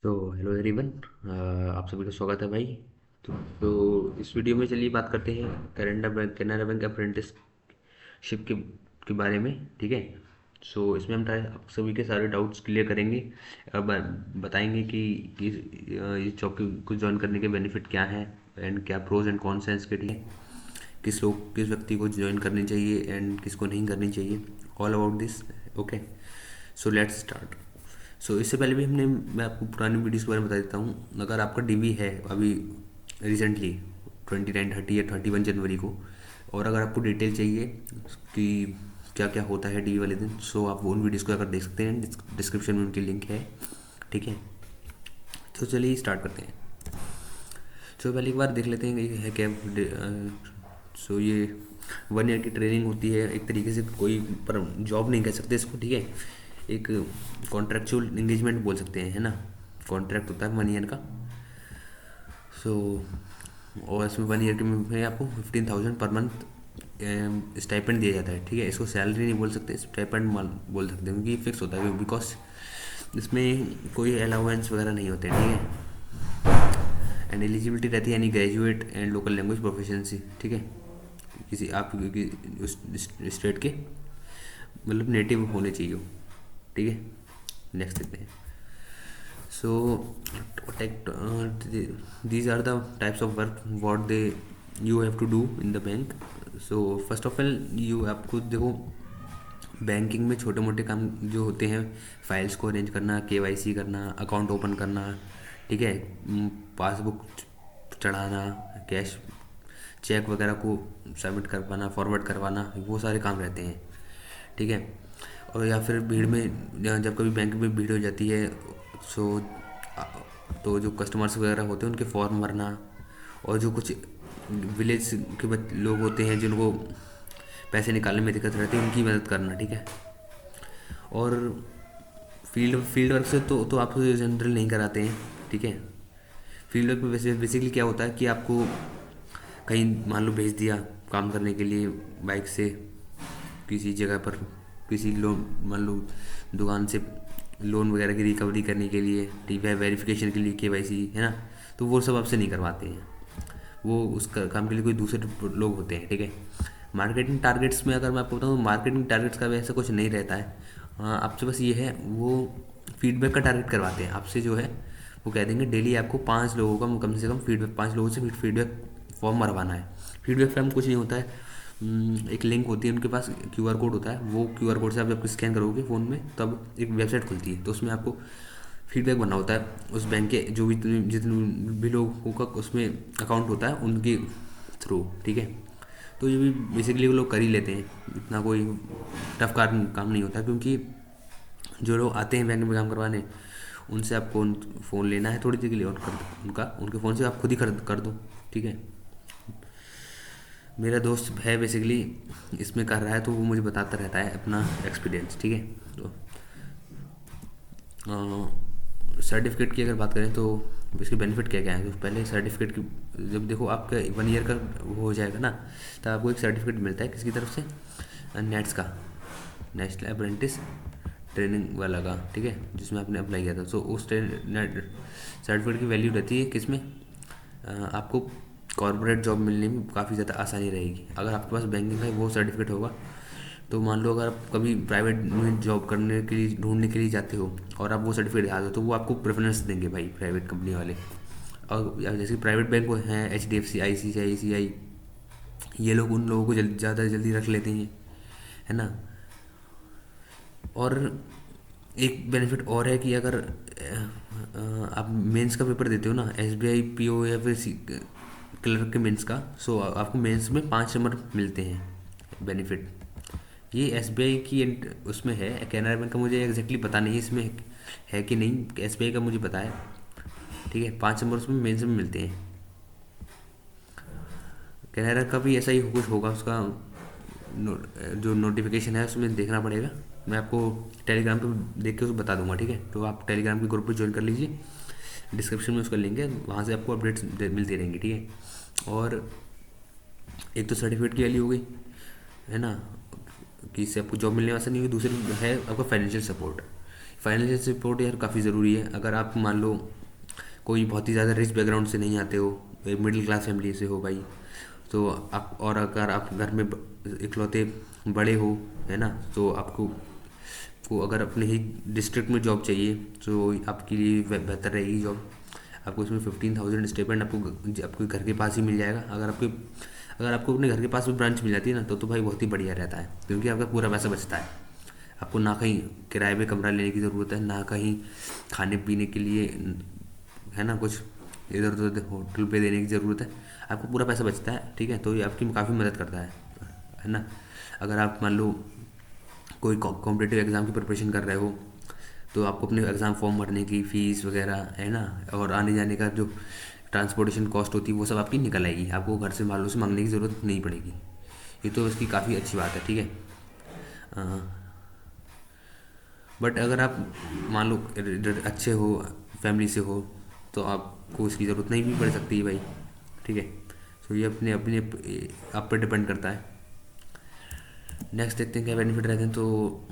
तो hello everyone. आप सभी का स्वागत है भाई। तो इस वीडियो में चलिए बात करते हैं कैनरा बैंक अप्रेंटिसशिप के बारे में। ठीक है। सो इसमें हम आप सभी के सारे डाउट्स क्लियर करेंगे। अब बताएंगे कि इस जॉब को ज्वाइन करने के बेनिफिट क्या हैं एंड क्या प्रोज एंड कॉन्स हैं इसके। ठीक है। किस व्यक्ति को ज्वाइन करनी चाहिए एंड किसको नहीं करनी चाहिए, all about this. Okay. So let's start. So इससे पहले भी मैं आपको पुरानी वीडियोस के बारे में बता देता हूँ। अगर आपका डीवी है अभी रिसेंटली 29, 30 या 31 जनवरी को, और अगर आपको डिटेल चाहिए कि क्या क्या होता है डीवी वाले दिन, सो आप वो उन वीडियोस को अगर देख सकते हैं, डिस्क्रिप्शन में उनकी लिंक है। ठीक है। तो चलिए स्टार्ट करते हैं। सो पहले एक बार देख लेते हैं कि है क्या। सो ये 1 ईयर की ट्रेनिंग होती है एक तरीके से, कोई पर जॉब नहीं कह सकते इसको। ठीक है। एक कॉन्ट्रेक्चुअल इंगेजमेंट बोल सकते हैं, है ना। कॉन्ट्रैक्ट होता है 1 ईयर का। सो और इसमें 1 ईयर के में आपको 15,000 पर मंथ स्टाइपेंड दिया जाता है। ठीक है। इसको सैलरी नहीं बोल सकते, स्टाइपेंड बोल सकते हैं, क्योंकि फिक्स होता है, बिकॉज इसमें कोई अलाउंस वगैरह नहीं होते। ठीक है। एंड एलिजिबिलिटी रहती है यानी graduate and local language proficiency. ठीक है। किसी आप उस स्टेट के मतलब नेटिव होने चाहिए हो। ठीक है। नेक्स्ट देखते हैं। सो these are the types of work what they you have to do in the bank. So first of all you आपको देखो, बैंकिंग में छोटे मोटे काम जो होते हैं, फाइल्स को अरेंज करना, केवाईसी करना, अकाउंट ओपन करना। ठीक है। पासबुक चढ़ाना, कैश चेक वगैरह को सबमिट करवाना, फॉरवर्ड करवाना, वो सारे काम रहते हैं। ठीक है। और या फिर भीड़ में जब कभी बैंक में भीड़ हो जाती है, सो तो जो कस्टमर्स वगैरह होते हैं उनके फॉर्म भरना, और जो कुछ विलेज के लोग होते हैं जिनको पैसे निकालने में दिक्कत रहती है, उनकी मदद करना। ठीक है। और फील्ड फील्ड वर्क से तो आपको जनरल नहीं कराते हैं। ठीक है। फील्ड वर्क में वैसे बेसिकली क्या होता है कि आपको कहीं मान लो भेज दिया काम करने के लिए बाइक से किसी जगह पर, किसी लोन मान लो दुकान से लोन वगैरह की रिकवरी करने के लिए, ठीक है, वेरिफिकेशन के लिए केवाईसी, है ना। तो वो सब आपसे नहीं करवाते हैं, वो उस काम के लिए कोई दूसरे लोग होते हैं। ठीक है। मार्केटिंग टारगेट्स में अगर मैं आपको बताऊँ, मार्केटिंग टारगेट्स का भी ऐसा कुछ नहीं रहता है। हाँ, आपसे बस ये है, वो फीडबैक का टारगेट करवाते हैं आपसे, जो है वो कह देंगे डेली आपको 5 लोगों का कम से कम फीडबैक, 5 लोगों से फीडबैक फॉर्म भरवाना है। फीडबैक फॉर्म कुछ नहीं होता है। एक लिंक होती है उनके पास, क्यूआर कोड होता है, वो क्यूआर कोड से आप जब स्कैन करोगे फ़ोन में तब एक वेबसाइट खुलती है, तो उसमें आपको फीडबैक बनना होता है उस बैंक के जो भी जितने भी लोगों का उसमें अकाउंट होता है उनके थ्रू। ठीक है। तो ये भी बेसिकली वो लोग कर ही लेते हैं, इतना कोई टफ काम नहीं होता, क्योंकि जो लोग आते हैं बैंक में काम करवाने, उनसे आपको फ़ोन लेना है थोड़ी देर के लिए, और उनके फ़ोन से आप खुद ही कर दो। ठीक है। मेरा दोस्त है बेसिकली इसमें कर रहा है, तो वो मुझे बताता रहता है अपना एक्सपीरियंस। ठीक है। तो सर्टिफिकेट की अगर बात करें तो इसके बेनिफिट क्या क्या है। तो पहले सर्टिफिकेट की जब देखो आपका 1 ईयर का वो हो जाएगा ना, तब आपको एक सर्टिफिकेट मिलता है किसकी तरफ से, नेट्स का, नेशनल अप्रेंटिस ट्रेनिंग वाला का। ठीक है। जिसमें आपने अप्लाई किया था, तो उस सर्टिफिकेट की वैल्यू रहती है किसमें, आपको कॉर्पोरेट जॉब मिलने में काफ़ी ज़्यादा आसानी रहेगी अगर आपके पास बैंकिंग का वो सर्टिफिकेट होगा। तो मान लो अगर आप कभी प्राइवेट में जॉब करने के लिए ढूंढने के लिए जाते हो और आप वो सर्टिफिकेट दिखा दो, तो वो आपको प्रेफरेंस देंगे भाई, प्राइवेट कंपनी वाले। और जैसे प्राइवेट बैंक हैं, HDFC, ICICI, ये लोग उन लोगों को ज़्यादा जल्दी रख लेते हैं, है ना। और एक बेनिफिट और है कि अगर आप मेंस का पेपर देते हो ना, SBI PO या फिर क्लर्क के मेंस का, सो आपको मेंस में 5 नंबर मिलते हैं बेनिफिट। ये SBI की उसमें है, कैनरा बैंक का मुझे एग्जैक्टली पता नहीं है इसमें है कि नहीं, SBI का मुझे पता है। ठीक है। 5 नंबर उसमें मेंस में मिलते हैं। कैनरा का भी ऐसा ही कुछ होगा, उसका जो नोटिफिकेशन है उसमें देखना पड़ेगा। मैं आपको टेलीग्राम पे देख के उसको बता दूंगा। ठीक है। तो आप टेलीग्राम के ग्रुप पे ज्वाइन कर लीजिए, डिस्क्रिप्शन में उसका लिंक है, वहाँ से आपको अपडेट्स मिलती रहेंगी। ठीक है। और एक तो सर्टिफिकेट की वैल्यू हो गई, है ना, कि इससे आपको जॉब मिलने वाला नहीं हुई। दूसरी है आपका फाइनेंशियल सपोर्ट। फाइनेंशियल सपोर्ट यार काफ़ी ज़रूरी है। अगर आप मान लो कोई बहुत ही ज़्यादा रिच बैकग्राउंड से नहीं आते हो, एक मिडिल क्लास फैमिली से हो भाई, तो आप, और अगर आप घर में इकलौते बड़े हो, है ना, तो आपको अगर अपने ही डिस्ट्रिक्ट में जॉब चाहिए तो आपके लिए बेहतर रहेगी जॉब। आपको इसमें 15,000 स्टेपेंड आपको घर के पास ही मिल जाएगा। अगर आपको अपने घर के पास भी ब्रांच मिल जाती है ना, तो भाई बहुत ही बढ़िया रहता है, क्योंकि आपका पूरा पैसा बचता है। आपको ना कहीं किराए पे कमरा लेने की ज़रूरत है, ना कहीं खाने पीने के लिए, है ना, कुछ इधर उधर होटल पे देने की ज़रूरत है। आपको पूरा पैसा बचता है, ठीक है। तो ये आपकी काफ़ी मदद करता है ना। अगर आप मान लो कोई कॉम्पिटिटिव एग्ज़ाम की प्रिपरेशन कर रहे हो, तो आपको अपने एग्ज़ाम फॉर्म भरने की फ़ीस वगैरह, है ना, और आने जाने का जो ट्रांसपोर्टेशन कॉस्ट होती है वो सब आपकी निकल आएगी। आपको घर से वालों से मांगने की ज़रूरत नहीं पड़ेगी। ये तो इसकी काफ़ी अच्छी बात है, ठीक है। बट अगर आप मान लो अच्छे हो, फैमिली से हो, तो आपको इसकी ज़रूरत नहीं भी पड़ सकती है भाई, ठीक है। तो ये अपने अपने आप पे डिपेंड करता है। नेक्स्ट देखते हैं क्या बेनिफिट रहते हैं। तो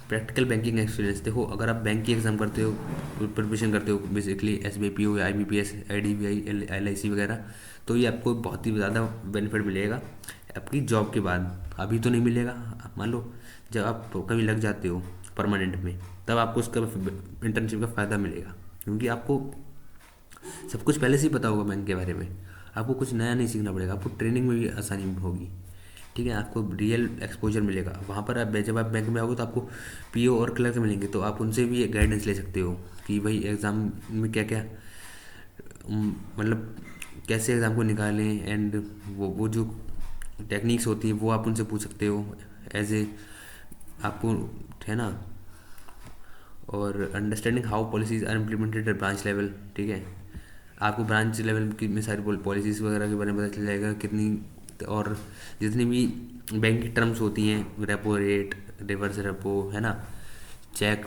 प्रैक्टिकल बैंकिंग एक्सपीरियंस देखो, अगर आप बैंक की एग्ज़ाम करते हो, प्रिपरेशन करते हो, बेसिकली SBI हो या IBPS, IDBI, LIC वगैरह, तो ये आपको बहुत ही ज़्यादा बेनिफिट मिलेगा आपकी जॉब के बाद। अभी तो नहीं मिलेगा, मान लो जब आप कभी लग जाते हो परमानेंट में, तब आपको उसका इंटर्नशिप का फ़ायदा मिलेगा, क्योंकि आपको सब कुछ पहले से ही पता होगा बैंक के बारे में। आपको कुछ नया नहीं सीखना पड़ेगा, आपको ट्रेनिंग में भी आसानी होगी, ठीक है। आपको रियल एक्सपोजर मिलेगा वहाँ पर। आप जब आप बैंक में आओगे तो आपको PO और क्लर्क मिलेंगे, तो आप उनसे भी गाइडेंस ले सकते हो कि भाई एग्ज़ाम में क्या क्या, मतलब कैसे एग्ज़ाम को निकालें, एंड वो जो टेक्निक्स होती है वो आप उनसे पूछ सकते हो एज ए आपको, है ना। और understanding how policies are implemented at branch level, ठीक है। आपको ब्रांच लेवल की में सारी पॉलिसीज़ वगैरह के बारे में पता चल जाएगा कितनी, और जितनी भी बैंक की टर्म्स होती हैं, रेपो रेट, रिवर्स रेपो, है ना, चेक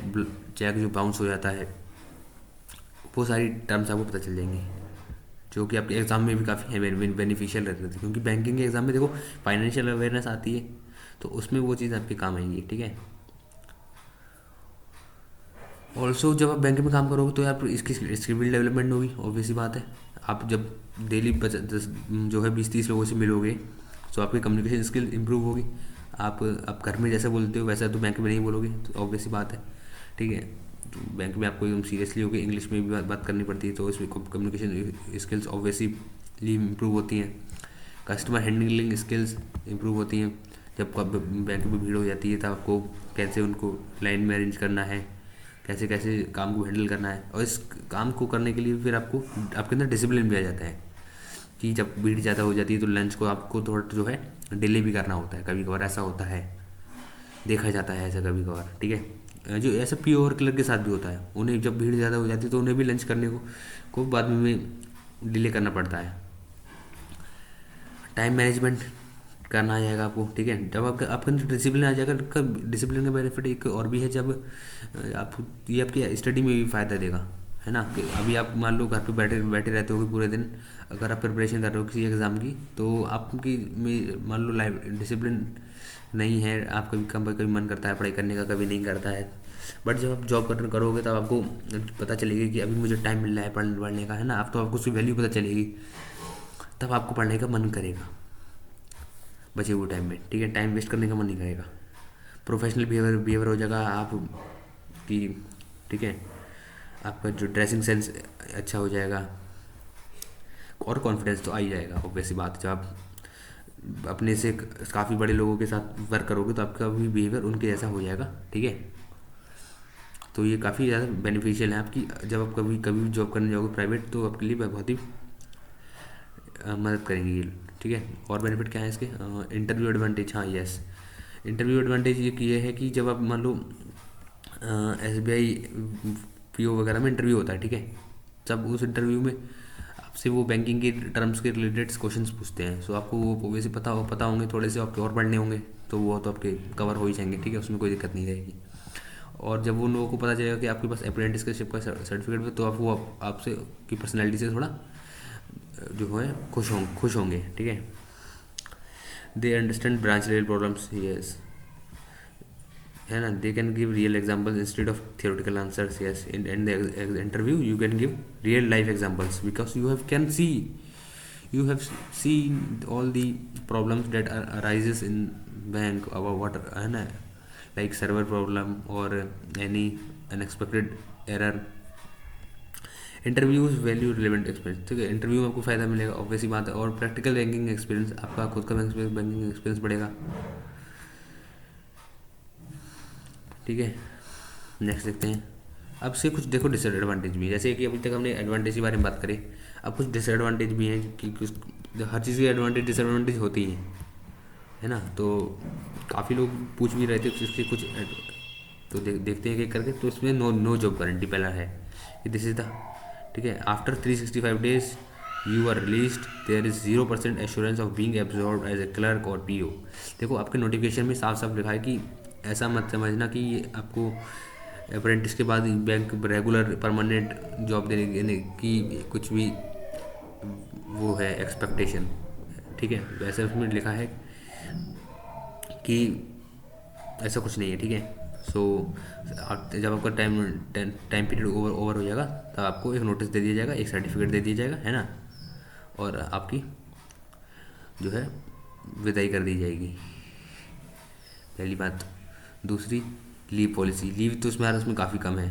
चेक जो बाउंस हो जाता है, वो सारी टर्म्स आपको पता चल जाएंगी, जो कि आपके एग्ज़ाम में भी काफ़ी बेनिफिशियल रहती है। क्योंकि बैंकिंग के एग्ज़ाम में देखो फाइनेंशियल अवेयरनेस आती है, तो उसमें वो चीज़ आपके काम आएंगी, ठीक है। ऑल्सो जब आप बैंक में काम करोगे तो यार इसकी स्किल डेवलपमेंट होगी, ऑब्वियस सी बात है। आप जब डेली जो है 20-30 लोगों से मिलोगे, तो आपकी कम्युनिकेशन स्किल इम्प्रूव होगी। आप घर में जैसा बोलते हो वैसा तो बैंक में नहीं बोलोगे, तो ऑब्वियस सी बात है, ठीक है। तो बैंक में आपको एकदम सीरियसली होकर इंग्लिश में भी बात करनी पड़ती है, तो इसमें कम्युनिकेशन स्किल्स ऑब्वियसली इम्प्रूव होती हैं। कस्टमर हैंडलिंग स्किल्स इम्प्रूव होती हैं। जब बैंक में भीड़ हो जाती है, तब आपको कैसे उनको लाइन में अरेंज करना है, कैसे कैसे काम को हैंडल करना है, और इस काम को करने के लिए फिर आपको आपके अंदर डिसिप्लिन भी आ जाता है कि जब भीड़ ज़्यादा हो जाती है तो लंच को आपको थोड़ा जो है डिले भी करना होता है। कभी कभार ऐसा होता है, देखा जाता है ऐसा कभी कभार, ठीक है। जो ऐसा PO और क्लर्क के साथ भी होता है, उन्हें जब भीड़ ज़्यादा हो जाती है तो उन्हें भी लंच करने को बाद में डिले करना पड़ता है। टाइम मैनेजमेंट करना आ जाएगा आपको, ठीक है। जब आपके अंदर डिसिप्लिन आ जाएगा, डिसिप्लिन का बेनिफिट एक और भी है, जब आप ये आपकी स्टडी में भी फ़ायदा देगा, है ना। कि अभी आप मान लो घर पे बैठे बैठे रहते हो पूरे दिन, अगर आप प्रिपरेशन कर रहे हो किसी एग्ज़ाम की, तो आपकी में मान लो लाइफ डिसिप्लिन नहीं है, आप कभी कभी मन करता है पढ़ाई करने का, कभी नहीं करता है। बट जब आप जॉब करोगे तब आपको पता चलेगी कि अभी मुझे टाइम मिल रहा है पढ़ने का, है ना। आप तो आपको उसकी वैल्यू पता चलेगी, तब आपको पढ़ने का मन करेगा बचे हुए टाइम में, ठीक है। टाइम वेस्ट करने का मन नहीं करेगा। प्रोफेशनल बिहेवियर हो जाएगा आप की, ठीक है। आपका जो ड्रेसिंग सेंस अच्छा हो जाएगा, और कॉन्फिडेंस तो आ ही जाएगा, ऑब्वियस सी बात। जब आप अपने से काफ़ी बड़े लोगों के साथ वर्क करोगे तो आपका भी बिहेवियर उनके जैसा हो जाएगा, ठीक है। तो ये काफ़ी ज़्यादा बेनिफिशियल है आपकी। जब आप कभी कभी जॉब करने जाओगे प्राइवेट, तो आपके लिए बहुत ही मदद करेंगे ये, ठीक है। और बेनिफिट क्या है इसके, इंटरव्यू एडवांटेज, हाँ यस। इंटरव्यू एडवांटेज ये है कि जब आप मान लो SBI PO वगैरह में इंटरव्यू होता है, ठीक है। जब उस इंटरव्यू में आपसे वो बैंकिंग के टर्म्स के रिलेटेड क्वेश्चंस पूछते हैं, सो आपको वो वैसे पता होंगे, थोड़े से आपके और पढ़ने होंगे, तो वो तो आपके कवर हो ही जाएंगे, ठीक है। उसमें कोई दिक्कत नहीं रहेगी। और जब उन लोगों को पता चलेगा कि आपके पास अप्रेंटिसशिप का सर्टिफिकेट है, तो आपसे की पर्सनैलिटी से थोड़ा जो है खुश होंगे, ठीक है। They understand branch level problems, yes. है ना, they can give real examples instead of theoretical answers. Yes, in the interview you can give real life examples because you have can see, you have seen all the problems that arises in bank about what है ना, like server problem or any unexpected error। Interviews value relevant experience, ठीक है, interview में आपको फ़ायदा मिलेगा obvious ही बात है। और प्रैक्टिकल बैंकिंग एक्सपीरियंस, आपका खुद का बैंकिंग एक्सपीरियंस बढ़ेगा। ठीक है, नेक्स्ट देखते हैं। अब से कुछ देखो डिसएडवांटेज भी, जैसे कि अभी तक हमने एडवांटेज के बारे में बात करी, अब कुछ डिसएडवांटेज भी हैं कि हर चीज़ की एडवांटेज डिसएडवांटेज होती हैं, है ना। तो काफ़ी लोग पूछ भी रहे थे इसके कुछ तो देखते हैं कि करके। तो इसमें नो जॉब गारंटी पहला है कि दिस इज़ द, ठीक है, after 365 days you are release there is 0% assurance of being absorb as a clerk और पीओ। देखो आपके नोटिफिकेशन में साफ साफ लिखा है कि ऐसा मत समझना कि ये आपको अप्रेंटिस के बाद बैंक रेगुलर परमानेंट जॉब देने की कुछ भी वो है एक्सपेक्टेशन, ठीक है। वैसे उसमें लिखा है कि ऐसा कुछ नहीं है, ठीक है। सो जब आपका टाइम पीरियड ओवर हो जाएगा तब आपको एक नोटिस दे दिया जाएगा, एक सर्टिफिकेट दे दिया जाएगा, है ना, और आपकी जो है विदाई कर दी जाएगी, पहली बात। दूसरी, लीव पॉलिसी, लीव तो उसमें काफ़ी कम है,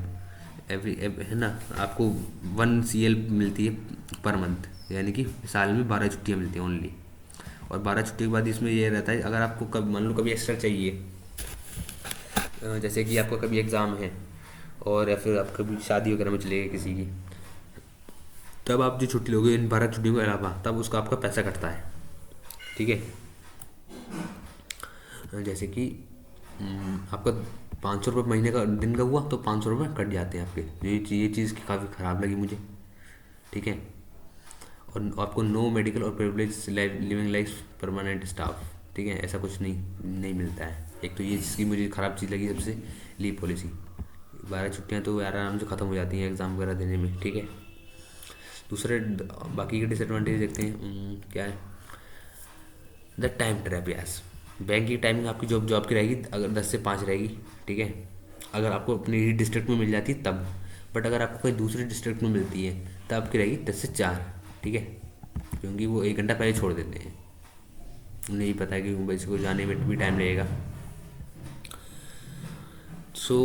है ना। आपको 1 CL मिलती है पर मंथ, यानी कि साल में 12 छुट्टियाँ मिलती हैं ओनली। और 12 छुट्टी के बाद इसमें ये रहता है, अगर आपको कब मान लो कभी एक्स्ट्रा चाहिए, जैसे कि आपका कभी एग्ज़ाम है और या फिर आप कभी शादी वगैरह में चले गए किसी की, तब आप जो छुट्टी लोगे इन 12 छुट्टियों के अलावा, तब उसका आपका पैसा कटता है, ठीक है। जैसे कि आपका 500 रुपये महीने का दिन का हुआ तो 500 रुपये कट जाते हैं आपके। ये चीज़ काफ़ी ख़राब लगी मुझे, ठीक है। और आपको नो मेडिकल और privilege living life permanent staff, ठीक है, ऐसा कुछ नहीं मिलता है। एक तो ये जिसकी मुझे ख़राब चीज़ लगी सबसे, लीव पॉलिसी। 12 छुट्टियाँ तो आराम से ख़त्म हो जाती हैं एग्ज़ाम वगैरह देने में, ठीक है। दूसरे बाकी के डिसएडवांटेज देखते हैं, क्या है, the time trap. Yes, bank की टाइमिंग आपकी जॉब की रहेगी अगर 10 से 5 रहेगी, ठीक है, अगर आपको अपनी ही डिस्ट्रिक्ट में मिल जाती है तब। बट अगर आपको कोई दूसरे डिस्ट्रिक्ट में मिलती है तब आपकी रहेगी 10 से 4, ठीक है, क्योंकि वो 1 घंटा पहले छोड़ देते हैं, उन्हें नहीं पता है कि बच्चे को जाने में भी टाइम लगेगा। सो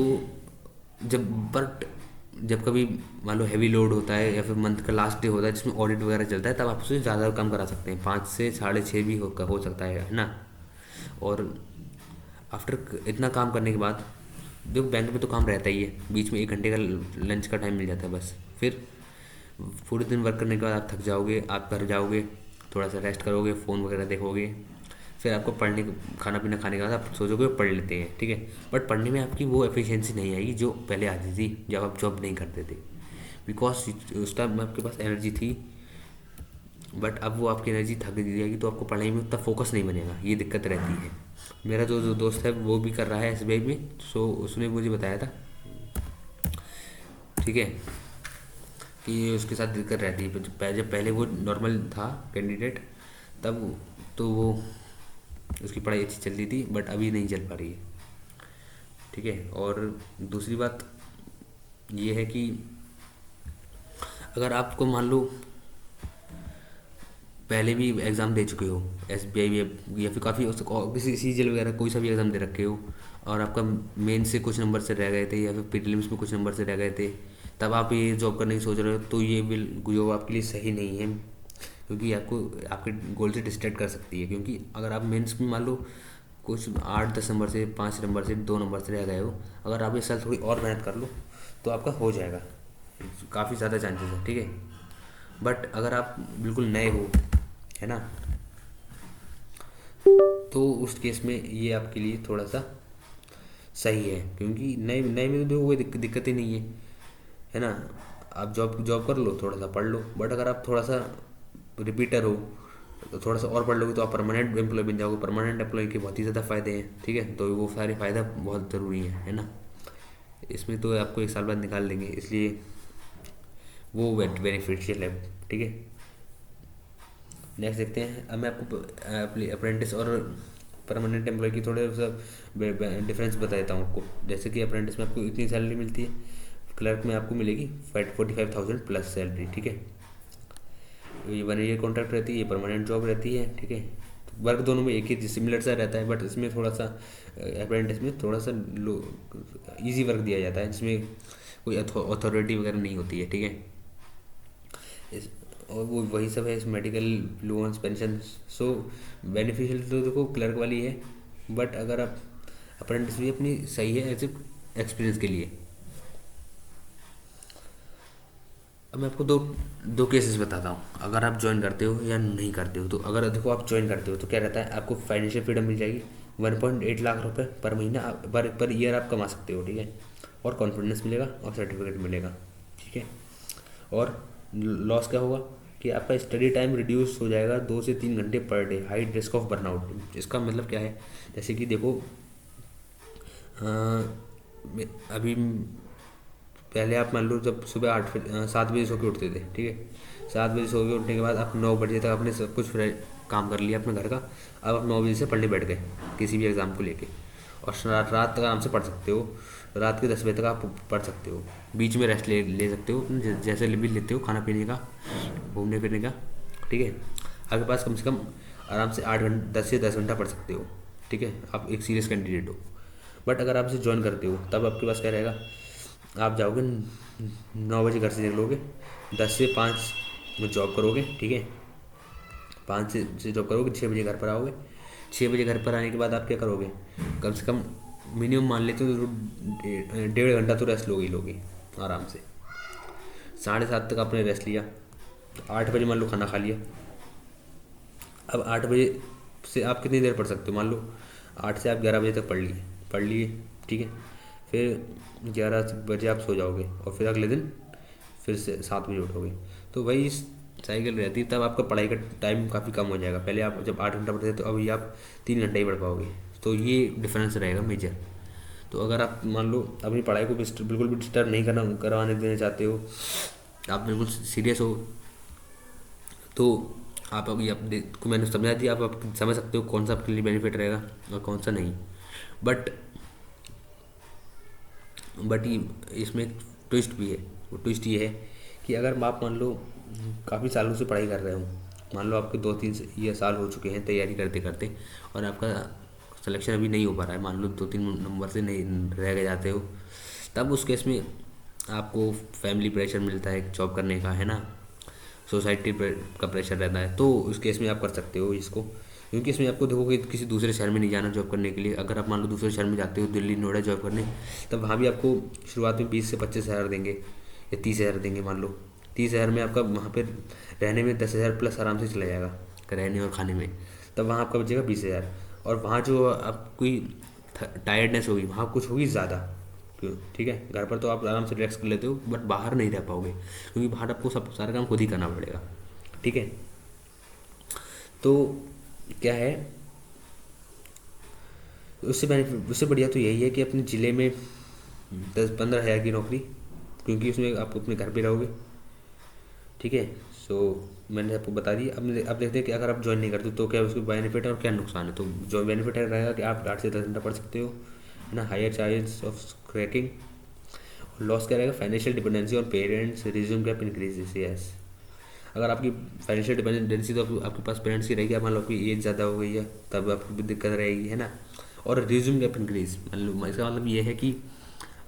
जब कभी मान लो हैवी लोड होता है या फिर मंथ का लास्ट डे होता है जिसमें ऑडिट वगैरह चलता है, तब आप उससे ज़्यादा काम करा सकते हैं, 5 से 6.5 भी हो सकता है ना। और आफ्टर इतना काम करने के बाद जो बैंक में तो काम रहता ही है, बीच में 1 घंटे का लंच का टाइम मिल जाता है बस। फिर पूरे दिन वर्क करने के बाद आप थक जाओगे, आप घर जाओगे, थोड़ा सा रेस्ट करोगे, फ़ोन वगैरह देखोगे, फिर आपको खाना पीना खाने के बाद आप सोचोगे पढ़ लेते हैं, ठीक है। बट पढ़ने में आपकी वो एफिशिएंसी नहीं आएगी जो पहले आती थी जब आप जॉब नहीं करते थे, बिकॉज उस टाइम आपके पास एनर्जी थी। बट अब वो आपकी एनर्जी थक दी जाएगी तो आपको पढ़ाई में उतना फोकस नहीं बनेगा, ये दिक्कत रहती है। मेरा जो दोस्त है वो भी कर रहा है SBI में, सो उसने मुझे बताया था, ठीक है, कि उसके साथ दिक्कत रहती है। जब पहले वो नॉर्मल था कैंडिडेट तब तो वो उसकी पढ़ाई अच्छी चल रही थी, बट अभी नहीं चल पा रही है, ठीक है। और दूसरी बात ये है कि अगर आपको मान लो पहले भी एग्ज़ाम दे चुके हो SBI में या फिर काफ़ी किसी CGL वगैरह कोई सा भी एग्ज़ाम दे रखे हो और आपका मेन से कुछ नंबर से रह गए थे या फिर प्रीलिम्स में कुछ नंबर से रह गए थे, तब आप ये जॉब करने की सोच रहे हो, तो ये जॉब आपके लिए सही नहीं है, क्योंकि आपको आपके गोल से डिस्ट्रैक्ट कर सकती है। क्योंकि अगर आप मेंस में मान लो कुछ 8-10 नंबर से, 5 नंबर से, 2 नंबर से रह गए हो, अगर आप इस साल थोड़ी और मेहनत कर लो तो आपका हो जाएगा, काफ़ी ज़्यादा चांसेस है, ठीक है। बट अगर आप बिल्कुल नए हो, है ना, तो उस केस में ये आपके लिए थोड़ा सा सही है, क्योंकि नए नए में तो कोई दिक्कत ही नहीं है ना। आप जॉब कर लो, थोड़ा सा पढ़ लो। बट अगर आप थोड़ा सा रिपीटर हो तो थोड़ा सा और पढ़ लोगे तो आप परमानेंट एम्प्लॉय बन जाओगे। परमानेंट एम्प्लॉय के बहुत ही ज़्यादा फ़ायदे हैं, ठीक है, तो वो सारे फ़ायदा बहुत ज़रूरी है ना। इसमें तो आपको 1 साल बाद निकाल देंगे, इसलिए वो बेनिफिशियल है, ठीक है। नेक्स्ट देखते हैं। अब मैं आपको अप्रेंटिस और परमानेंट एम्प्लॉय की थोड़े सा डिफरेंस बता देता हूँ आपको। जैसे कि अप्रेंटिस में आपको इतनी सैलरी मिलती है, क्लर्क में आपको मिलेगी 45,000 प्लस सैलरी, ठीक है। ये 1 ईयर कॉन्ट्रैक्ट रहती है, ये परमानेंट जॉब रहती है, ठीक है। तो वर्क दोनों में एक ही सिमिलर सा रहता है, बट इसमें थोड़ा सा अप्रेंटिस में थोड़ा सा लो ईजी वर्क दिया जाता है, जिसमें कोई अथॉरिटी वगैरह नहीं होती है, ठीक है। इस और वो वही सब है, इस मेडिकल लोन्स पेंशन। सो बेनिफिशियल तो देखो क्लर्क वाली है, बट अगर आप अप्रेंटिस भी अपनी सही है एज एक्सपीरियंस के लिए। अब मैं आपको दो दो केसेस बताता हूँ, अगर आप ज्वाइन करते हो या नहीं करते हो। तो अगर देखो आप ज्वाइन करते हो तो क्या रहता है, आपको फाइनेंशियल फ्रीडम मिल जाएगी। 1.8 लाख रुपए पर महीना पर ईयर आप कमा सकते हो, ठीक है। और कॉन्फिडेंस मिलेगा और सर्टिफिकेट मिलेगा, ठीक है। और लॉस क्या होगा कि आपका स्टडी टाइम रिड्यूस हो जाएगा 2 से 3 घंटे per day, high risk of burnout. इसका मतलब क्या है, जैसे कि देखो अभी पहले आप मान लो जब सुबह 7 बजे सो के उठते थे, ठीक है। 7 बजे सो के उठने के बाद आप 9 बजे तक आपने सब कुछ काम कर लिया अपने घर का। अब आप 9 बजे से पढ़ने बैठ गए किसी भी एग्ज़ाम को लेके, और रात तक आराम से पढ़ सकते हो। रात के 10 बजे तक आप पढ़ सकते हो, बीच में रेस्ट ले सकते हो, जैसे भी लेते हो, खाना पीने का, घूमने फिरने का, ठीक है। आपके पास कम से कम आराम से 8 घंटे 10 से 10 घंटा पढ़ सकते हो, ठीक है। आप एक सीरियस कैंडिडेट हो। बट अगर आप इसे ज्वाइन करते हो तब आपके पास क्या रहेगा, आप जाओगे 9 बजे घर से निकलोगे, 10 से 5 में जॉब करोगे, ठीक है। 5 से जॉब करोगे, 6 बजे घर पर आओगे। 6 बजे घर पर आने के बाद आप क्या करोगे, कम से कम मिनिमम मान लेते हो तो 1.5 घंटा तो रेस्ट लोगे ही लोगे आराम से। 7:30 तक आपने रेस्ट लिया, 8 बजे मान लो खाना खा लिया। अब 8 बजे से आप कितनी देर पढ़ सकते हो, मान लो 8 से आप 11 बजे तक पढ़ लिए, ठीक है। फिर 11 बजे आप सो जाओगे और फिर अगले दिन फिर से 7 बजे उठोगे। तो वही साइकिल रहती है, तब आपका पढ़ाई का टाइम काफ़ी कम हो जाएगा। पहले आप जब 8 घंटा पढ़ते थे तो अभी आप 3 घंटे ही पढ़ पाओगे। तो ये डिफरेंस रहेगा मेजर। तो अगर आप मान लो अपनी पढ़ाई को बिल्कुल भी डिस्टर्ब नहीं करवाने देना चाहते हो, आप बिल्कुल सीरियस हो, तो आप अभी को मैंने समझा दिया, आप समझ सकते हो कौन सा आपके लिए बेनिफिट रहेगा और कौन सा नहीं। बट इसमें एक ट्विस्ट भी है। वो ट्विस्ट ये है कि अगर आप मान लो काफ़ी सालों से पढ़ाई कर रहे हो, मान लो आपके 2-3 ये साल हो चुके हैं तैयारी करते करते, और आपका सिलेक्शन अभी नहीं हो पा रहा है, मान लो 2-3 नंबर से नहीं रह गए जाते हो, तब उस केस में आपको फैमिली प्रेशर मिलता है जॉब करने का, है ना, सोसाइटी का प्रेशर रहता है। तो उस केस में आप कर सकते हो इसको, क्योंकि इसमें आपको देखो कि किसी दूसरे शहर में नहीं जाना जॉब करने के लिए। अगर आप मान लो दूसरे शहर में जाते हो, दिल्ली नोएडा जॉब करने, तब वहाँ भी आपको शुरुआत में 20 से 25 हज़ार देंगे या 30 हज़ार देंगे। मान लो 30 हज़ार में आपका वहाँ पर रहने में 10 हज़ार प्लस आराम से चला जाएगा, रहने और खाने में। तब वहाँ आपका बचेगा 20 हज़ार। और वहाँ जो आपकी टायर्डनेस होगी वहाँ कुछ होगी ज़्यादा, ठीक है। घर पर तो आप आराम से रिलैक्स कर लेते हो, बट बाहर नहीं रह पाओगे, क्योंकि बाहर आपको सब सारा काम खुद ही करना पड़ेगा, ठीक है। तो क्या है, उससे बढ़िया तो यही है कि अपने ज़िले में 10-15 हज़ार की नौकरी, क्योंकि उसमें आप अपने घर पे रहोगे, ठीक है। सो मैंने आपको बता दिया। अब देखते हैं कि अगर आप ज्वाइन नहीं करते तो क्या उसके बेनिफिट है और क्या नुकसान है। तो जो बेनिफिट है रहेगा कि आप 8 से 10 घंटा पढ़ सकते हो, है ना, higher chances of cracking. Loss क्या रहेगा, financial dependency on parents, resume gap increases, yes. अगर आपकी फाइनेंशियल डिपेंडेंसी तो आपके पास पेरेंट्स की रहेगी, मान लो आपकी एज ज़्यादा हो गई है तब आपको भी दिक्कत रहेगी, है ना। और रिज्यूम गैप इंक्रीज, मान लो इसका मतलब ये है कि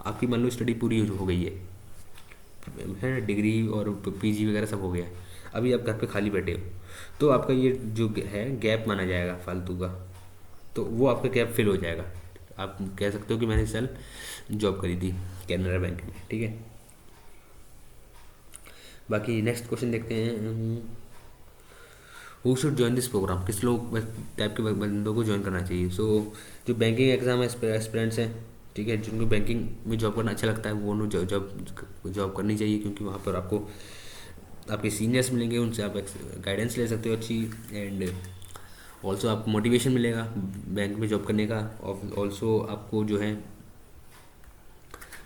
आपकी मान लो स्टडी पूरी हो गई है ना, डिग्री और पीजी वगैरह सब हो गया है, अभी आप घर पे खाली बैठे हो, तो आपका ये जो है गैप माना जाएगा फालतू का, तो वो आपका गैप फिल हो जाएगा। आप कह सकते हो कि मैंने इस साल जॉब करी थी कैनरा बैंक में, ठीक है। बाकी नेक्स्ट क्वेश्चन देखते हैं, who should join this program, किस लोग टाइप के बंदों को ज्वाइन करना चाहिए। सो जो बैंकिंग एग्जाम एस्पिरेंट्स हैं, ठीक है, जिनको बैंकिंग में जॉब करना अच्छा लगता है वो लोग जॉब करनी चाहिए, क्योंकि वहाँ पर आपको आपके सीनियर्स मिलेंगे, उनसे आप गाइडेंस ले सकते हो अच्छी, एंड ऑल्सो आपको मोटिवेशन मिलेगा बैंक में जॉब करने का। और ऑल्सो आपको जो है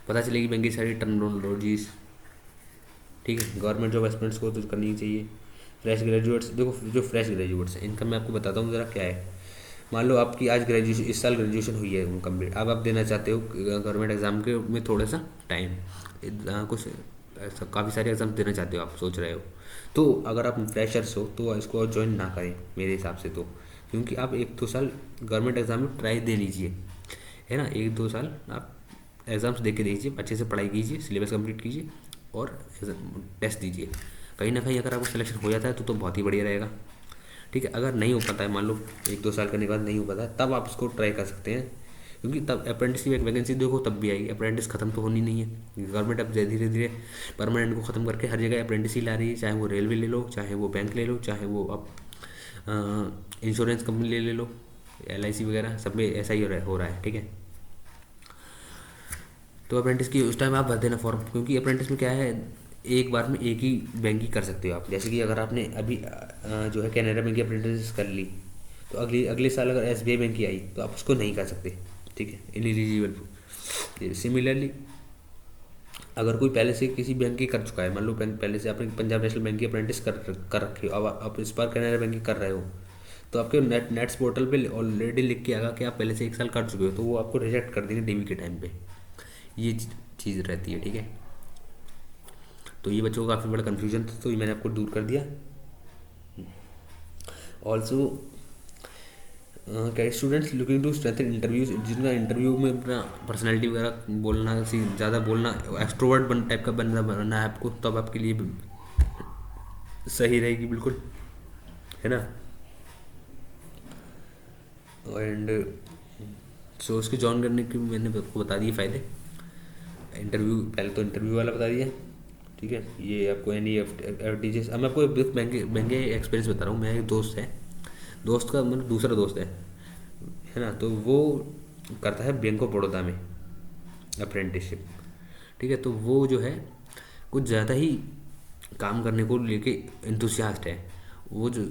पता चलेगी बैंक की सारी टर्मिनोलॉजीज, ठीक है। गवर्नमेंट जॉब एस्पिरेंट्स को तो करनी ही चाहिए। फ्रेश ग्रेजुएट्स, देखो जो फ्रेश ग्रेजुएट्स हैं इनका मैं आपको बताता हूँ ज़रा क्या है। मान लो आपकी आज ग्रेजुएशन, इस साल ग्रेजुएशन हुई है वो कंप्लीट, अब आप देना चाहते हो गवर्नमेंट एग्ज़ाम के में थोड़ा सा टाइम, कुछ ऐसा काफ़ी सारे एग्ज़ाम देना चाहते हो, आप सोच रहे हो, तो अगर आप फ्रेशर्स हो तो इसको ज्वाइन ना करें मेरे हिसाब से तो, क्योंकि आप 1-2 साल गवर्नमेंट एग्ज़ाम में ट्राई दे लीजिए, है ना, 1-2 साल आप एग्ज़ाम्स दे के दीजिए, अच्छे से पढ़ाई कीजिए, सिलेबस कंप्लीट कीजिए और टेस्ट दीजिए। कहीं ना कहीं अगर आपको सिलेक्शन हो जाता है तो बहुत ही बढ़िया रहेगा। ठीक है, अगर नहीं हो पाता है, मान लो 1-2 साल करने के बाद नहीं हो पाता है, तब आप इसको ट्राई कर सकते हैं, क्योंकि तब अप्रेंटिस की एक वैकेंसी देखो तब भी आएगी। अप्रेंटिस खत्म तो होनी नहीं है, गवर्नमेंट अब धीरे धीरे परमानेंट को ख़त्म करके हर जगह अप्रेंटिस ही ला रही है, चाहे वो रेलवे ले लो, चाहे वो बैंक ले लो, चाहे वो आप इंश्योरेंस कंपनी ले लो, LIC वगैरह सब में ऐसा ही हो रहा है। ठीक है, तो अप्रेंटिस की उस टाइम आप भर देना फॉर्म, क्योंकि अप्रेंटिस में क्या है, एक बार में एक ही बैंक की कर सकते हो आप। जैसे कि अगर आपने अभी जो है कैनरा बैंक की अप्रेंटिस कर ली, तो अगले साल अगर SBI बैंक की आई तो आप उसको नहीं कर सकते। ठीक है, इनएलिजिबल। सिमिलरली अगर कोई पहले से किसी बैंक की कर चुका है, मान लो पहले से आपने पंजाब नेशनल बैंक की अप्रेंटिस कर रखी हो, अब आप इस बार कैनरा बैंक की कर रहे हो, तो आपके नेट्स पोर्टल पे ऑलरेडी लिख के आएगा कि आप पहले से 1 साल कर चुके हो, तो वो आपको रिजेक्ट कर देंगे DV के टाइम पे। ये चीज़ रहती है। ठीक है, तो ये बच्चों को काफ़ी बड़ा कन्फ्यूजन था, तो ये मैंने आपको दूर कर दिया। ऑल्सो क्या students looking to strengthen interviews, जिनका इंटरव्यू में अपना पर्सनैलिटी वगैरह बोलना, ज़्यादा बोलना, एक्सट्रोवर्ट टाइप का बनना है आपको, तब आपके लिए सही रहेगी बिल्कुल, है ना। एंड सो उसके ज्वाइन करने की मैंने आपको बता दिए फ़ायदे। इंटरव्यू, पहले तो इंटरव्यू वाला बता दिया। ठीक है, ये आपको NEFT, अब मैं आपको महंगे एक्सपीरियंस बता रहा हूँ। मेरा एक दोस्त का मतलब दूसरा दोस्त है ना, तो वो करता है बैंक ऑफ बड़ौदा में अप्रेंटिसशिप। ठीक है, तो वो जो है कुछ ज़्यादा ही काम करने को लेके इंथुसियास्ट है। वो जो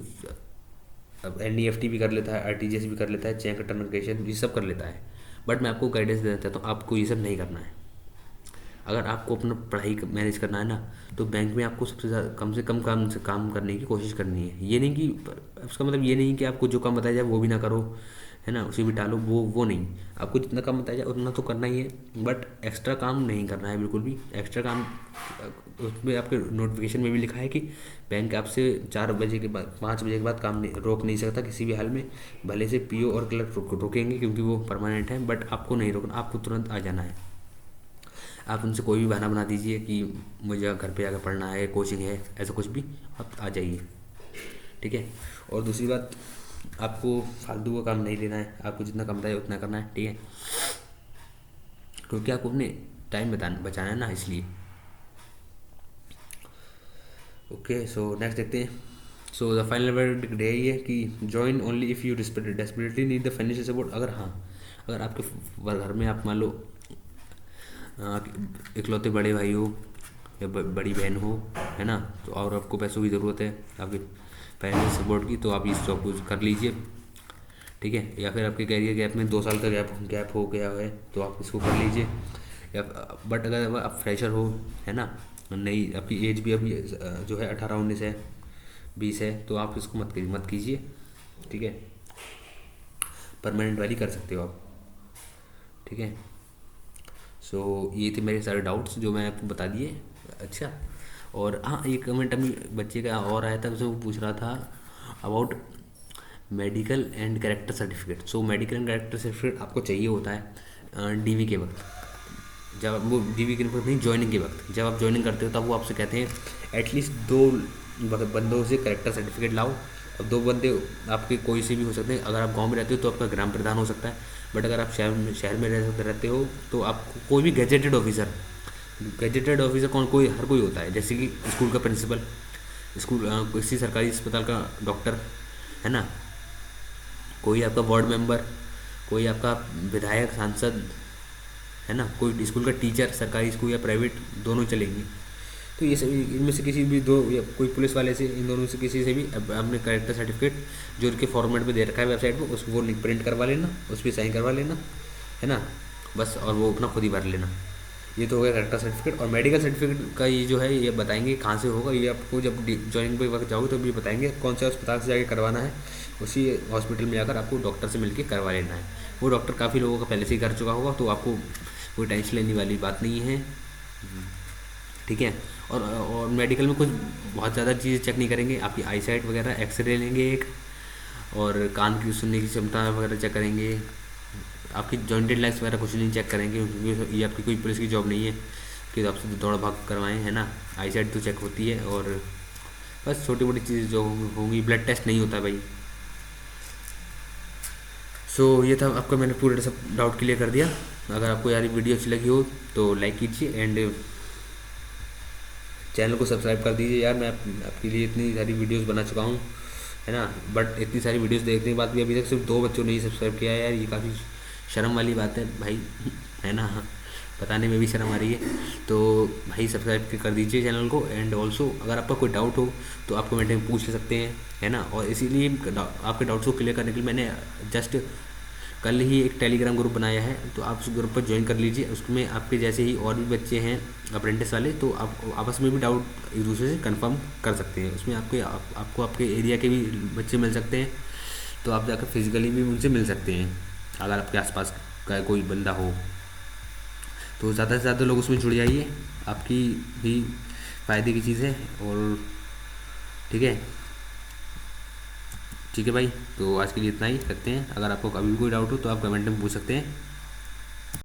अब NEFT भी कर लेता है, RTGS भी कर लेता है, चेक टर्मिनेशन ये सब कर लेता है, बट मैं आपको गाइडेंस देना चाहता हूँ, आपको ये सब नहीं करना है। अगर आपको अपना पढ़ाई मैनेज करना है ना, तो बैंक में आपको सबसे ज़्यादा कम से कम काम से काम करने की कोशिश करनी है। ये नहीं कि उसका मतलब ये नहीं कि आपको जो काम बताया जाए वो भी ना करो, है ना, उसे भी टालो, वो नहीं। आपको जितना काम बताया जाए उतना तो करना ही है, बट एक्स्ट्रा काम नहीं करना है बिल्कुल भी। एक्स्ट्रा काम उसमें आपके नोटिफिकेशन में भी लिखा है कि बैंक आपसे 4 बजे के बाद 5 बजे के बाद काम नहीं रोक नहीं सकता किसी भी हाल में। भले से PO और क्लर्क रोकेंगे क्योंकि वो परमानेंट है, बट आपको नहीं रोकना, आपको तुरंत आ जाना है। आप उनसे कोई भी बहाना बना दीजिए कि मुझे घर पे आकर पढ़ना है, कोचिंग है, ऐसा कुछ भी, आप आ जाइए। ठीक है, और दूसरी बात, आपको फालतू का काम नहीं लेना है, आपको जितना कम है उतना करना है। ठीक है, क्योंकि आपको अपने टाइम बचाना है ना, इसलिए। ओके, सो नेक्स्ट देखते हैं। सो द फाइनल वर्डिक्ट यही है कि join only if you desperately need the financial support. अगर आपके घर में आप मान लो इकलौते बड़े भाई हो या बड़ी बहन हो, है ना, तो और आपको पैसों की ज़रूरत है आपके फाइनेंशियल सपोर्ट की, तो आप इस जॉब को कर लीजिए। ठीक है, या फिर आपके कैरियर गैप में 2 साल का गैप हो गया है तो आप इसको कर लीजिए। या बट अगर आप फ्रेशर हो, है ना, नहीं, आपकी एज भी अभी जो है 18-19 है, 20 है, तो आप इसको मत कीजिए। ठीक है, परमानेंट वाली कर सकते हो आप। ठीक है, सो ये थे मेरे सारे डाउट्स जो मैं आपको बता दिए। अच्छा, और हाँ, एक कमेंट अभी बच्चे का और आया था, उसे वो पूछ रहा था about medical and character certificate. So medical and character certificate आपको चाहिए होता है DV के वक्त, जब वो DV के वक्त नहीं, ज्वाइनिंग के वक्त, जब आप ज्वाइनिंग करते हो तब वो आपसे कहते हैं एटलीस्ट 2 बंदों से कैरेक्टर सर्टिफिकेट लाओ। अब 2 बंदे आपके कोई से भी हो सकते हैं। अगर आप गांव में रहते हो तो आपका ग्राम प्रधान हो सकता है, बट अगर आप शहर में रहते हो तो आपको कोई भी गैजेटेड ऑफिसर कोई हर कोई होता है, जैसे कि स्कूल का प्रिंसिपल, किसी सरकारी अस्पताल का डॉक्टर, है ना, कोई आपका वार्ड मेंबर, कोई आपका विधायक, सांसद, है ना, कोई स्कूल का टीचर, सरकारी स्कूल या प्राइवेट, दोनों चलेंगे। तो ये सभी इनमें से किसी भी 2 या कोई पुलिस वाले से, इन दोनों से किसी से भी अपने कैरेक्टर सर्टिफिकेट जो उनके फॉर्मेट में दे रखा है वेबसाइट पर, वो प्रिंट करवा लेना, उस पर साइन करवा लेना, है ना, बस, और वो अपना खुद ही भर लेना। ये तो हो गया करेक्टर सर्टिफिकेट। और मेडिकल सर्टिफिकेट का ये जो है ये बताएंगे कहाँ से होगा, ये आपको जब ज्वाइनिंग पे वक्त जाओगे तो भी बताएंगे कौन से अस्पताल से जाके करवाना है। उसी हॉस्पिटल में जाकर आपको डॉक्टर से मिलकर करवा लेना है। वो डॉक्टर काफ़ी लोगों का पहले से ही कर चुका होगा, तो आपको कोई टेंशन लेने वाली बात नहीं है। ठीक है। और मेडिकल में कुछ बहुत ज़्यादा चीज़ें चेक नहीं करेंगे, आपकी आई साइट वगैरह, एक्सरे लेंगे एक, और कान की सुनने की क्षमता वगैरह चेक करेंगे। आपकी जॉइंटेड लाइफ वगैरह कुछ नहीं चेक करेंगे, क्योंकि ये आपकी कोई पुलिस की जॉब नहीं है कि आपसे तो दौड़ भाग करवाएं, है ना। आई साइट तो चेक होती है, और बस छोटी मोटी चीज़ जो होंगी, ब्लड टेस्ट नहीं होता भाई। सो ये था आपका, मैंने पूरे सब डाउट क्लियर कर दिया। अगर आपको यार वीडियो अच्छी लगी हो तो लाइक कीजिए, एंड चैनल को सब्सक्राइब कर दीजिए। यार मैं आपके लिए इतनी सारी वीडियोस बना चुका हूँ, है ना। बट इतनी सारी वीडियोस देखने के बाद भी अभी तक सिर्फ 2 बच्चों ने ही सब्सक्राइब किया है यार, ये काफ़ी शर्म वाली बात है भाई, है ना। बताने में भी शर्म आ रही है। तो भाई सब्सक्राइब कर दीजिए चैनल को। एंड ऑल्सो अगर आपका कोई डाउट हो तो आप कमेंट में पूछ सकते हैं, है ना। और इसीलिए आपके डाउट्स को क्लियर करने के लिए मैंने जस्ट कल ही एक टेलीग्राम ग्रुप बनाया है, तो आप उस ग्रुप पर ज्वाइन कर लीजिए। उसमें आपके जैसे ही और भी बच्चे हैं अप्रेंटिस वाले, तो आप आपस में भी डाउट एक दूसरे से कंफर्म कर सकते हैं। उसमें आपको आपके एरिया के भी बच्चे मिल सकते हैं, तो आप जाकर फिजिकली भी उनसे मिल सकते हैं अगर आपके आसपास का कोई बंदा हो। तो ज़्यादा से ज़्यादा लोग उसमें जुड़ जाइए, आपकी भी फ़ायदे की चीज़ है। और ठीक है, ठीक है भाई। तो आज के लिए इतना ही रखते हैं। अगर आपको कभी भी कोई डाउट हो तो आप कमेंट में पूछ सकते हैं।